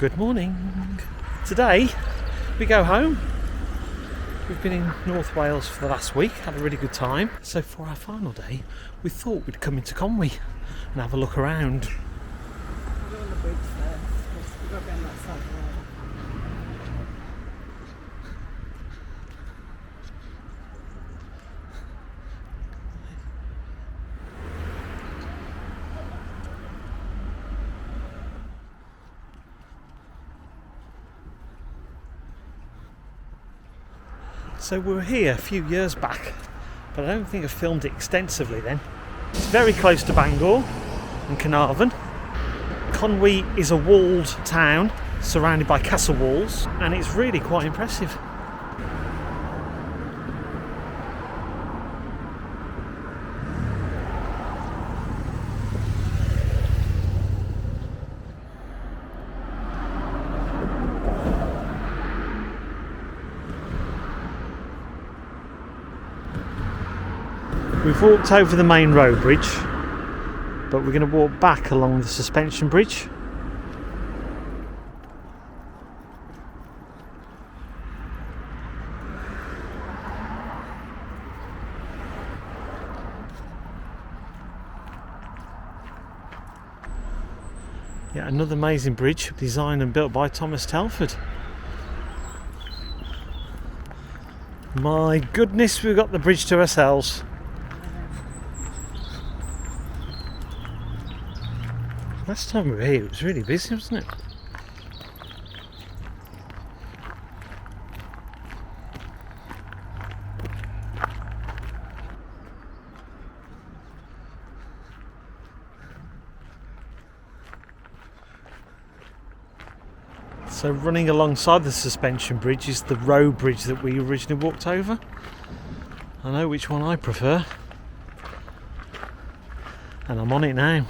Good morning. Today we go home. We've been in North Wales for the last week, had a really good time. So for our final day, we thought we'd come into Conwy and have a look around. We're on the bridge there. We've got to go on that side. So we were here a few years back, but I don't think I filmed it extensively then. It's very close to Bangor and Carnarvon. Conwy is a walled town surrounded by castle walls, and it's really quite impressive. We've walked over the main road bridge, but we're going to walk back along the suspension bridge. Yeah, another amazing bridge designed and built by Thomas Telford. My goodness, we've got the bridge to ourselves. Last time we were here, it was really busy, wasn't it? So running alongside the suspension bridge is the road bridge that we originally walked over. I know which one I prefer, and I'm on it now.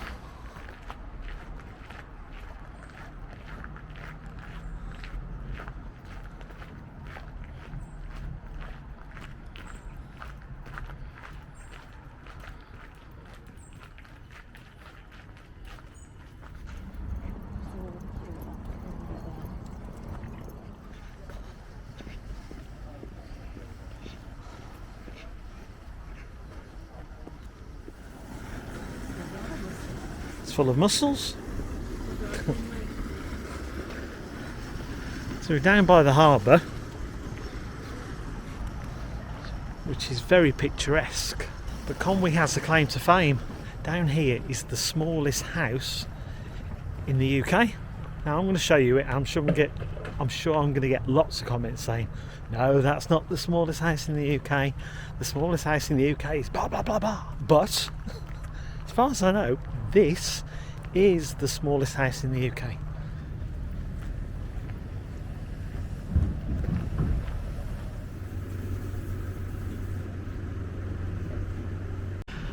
Full of mussels. So we're down by the harbour, which is very picturesque, but Conwy has a claim to fame. Down here is the smallest house in the UK. Now I'm going to show you it. I'm sure I'm going to get lots of comments saying, no, that's not the smallest house in the UK. The smallest house in the UK is blah blah blah blah. But as far as I know, this is the smallest house in the UK.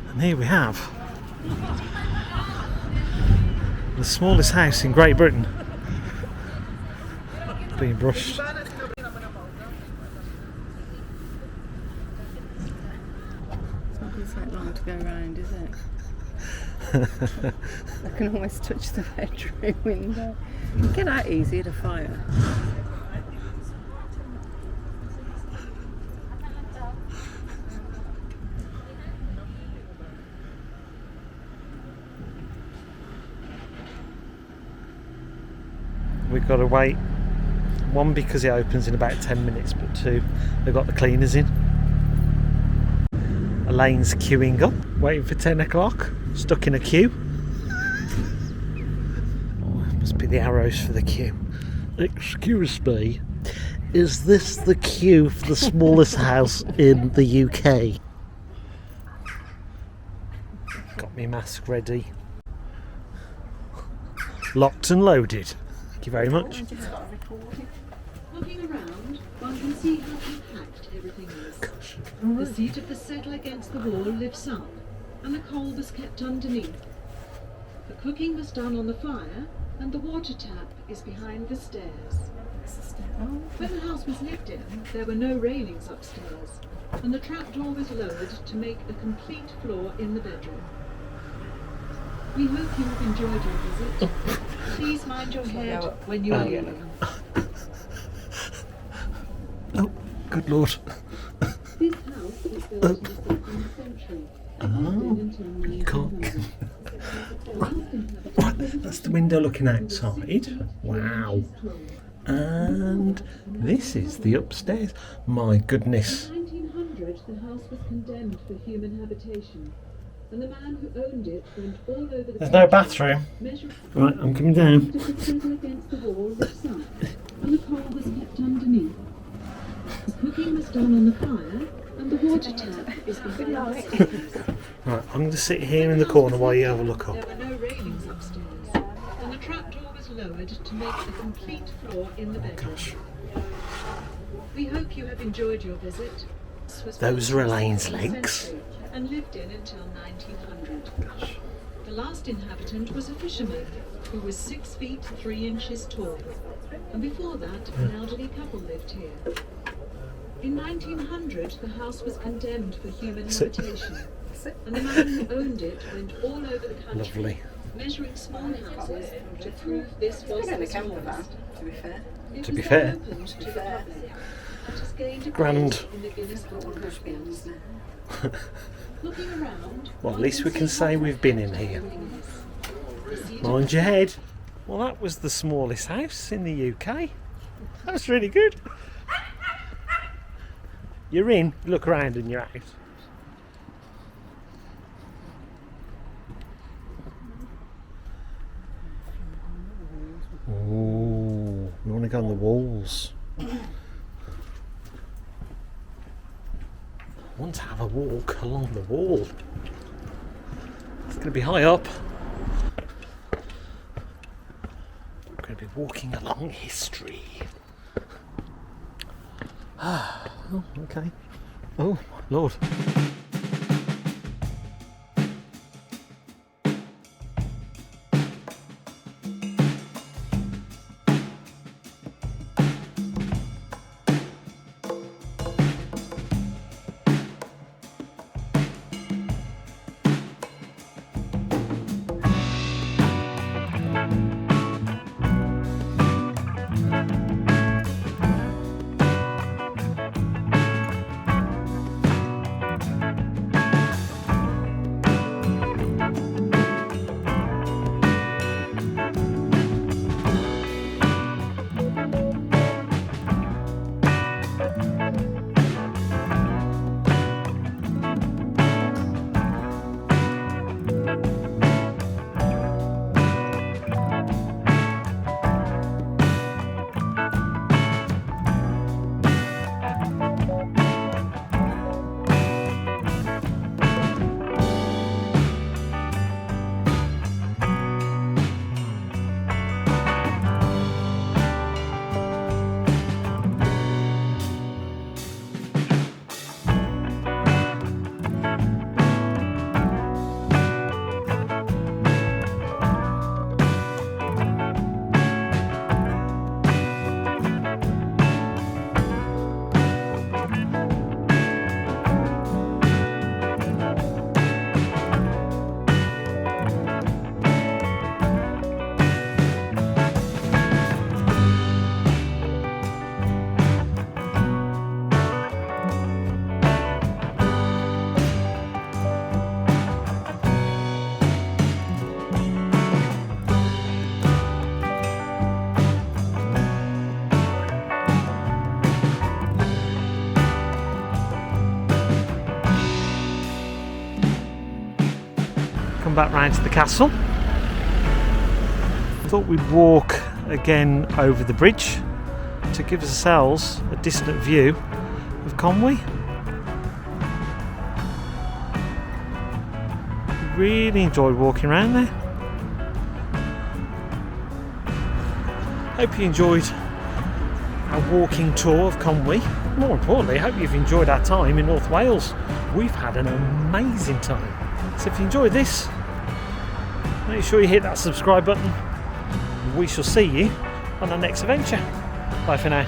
And here we have the smallest house in Great Britain being brushed. It's not going to take long to go around, is it? I can almost touch the bedroom window. Get out easy at a fire. We've got to wait, one because it opens in about 10 minutes, but two, they've got the cleaners in. Elaine's queuing up, waiting for 10 o'clock, stuck in a queue. Oh, it must be the arrows for the queue. Excuse me, is this the queue for the smallest house in the UK? Got me mask ready. Locked and loaded. Thank you very much. Looking around, one can see how compact everything is. The seat of the settle against the wall lifts up, and the coal was kept underneath. The cooking was done on the fire, and the water tap is behind the stairs. When the house was lived in, there were no railings upstairs, and the trapdoor was lowered to make a complete floor in the bedroom. We hope you have enjoyed your visit. Please mind your head when you are leaving. Oh, good lord. This house was built in the 16th century and lived in until You can't. 1900. Right, that's the window looking outside. Wow. And this is the upstairs. My goodness. In 1900, the house was condemned for human habitation, and the man who owned it went all over the There's no country, bathroom. measuring Right, I'm coming down. the settle against the wall lifts up, and the coal was kept underneath. The cooking was done on the fire, and the water tap is behind the stairs. Right, I'm going to sit here in the corner while you have a look There up. were no railings upstairs, and the trapdoor was lowered to make a complete floor in the bedroom. Gosh. We hope you have enjoyed your visit. This was Those built are in the Elaine's 16th legs. century and lived in until 1900. The last inhabitant was a fisherman who was 6 feet 3 inches tall, and before that, an elderly couple lived here. In 1900, the house was condemned for human Sit. habitation, and the man who owned it went all over the country, Lovely. measuring small houses to prove this was the smallest. To be fair. It To be was fair. then opened to the public and has gained a Grand. place in the Guinness Book of Records. Looking around, Well, at one least we can see say how we've been in here. the seat Mind your head. Well, that was the smallest house in the UK. That was really good. You're in, look around and you're out. Oh, you want to go on the walls? I want to have a walk along the wall. It's going to be high up. I'm going to be walking along history. Oh, okay. Oh, Lord. Come back round to the castle. Thought we'd walk again over the bridge to give ourselves a distant view of Conwy. Really enjoyed walking around there. Hope you enjoyed our walking tour of Conwy. More importantly, I hope you've enjoyed our time in North Wales. We've had an amazing time. So if you enjoyed this, make sure you hit that subscribe button. We shall see you on our next adventure. Bye for now.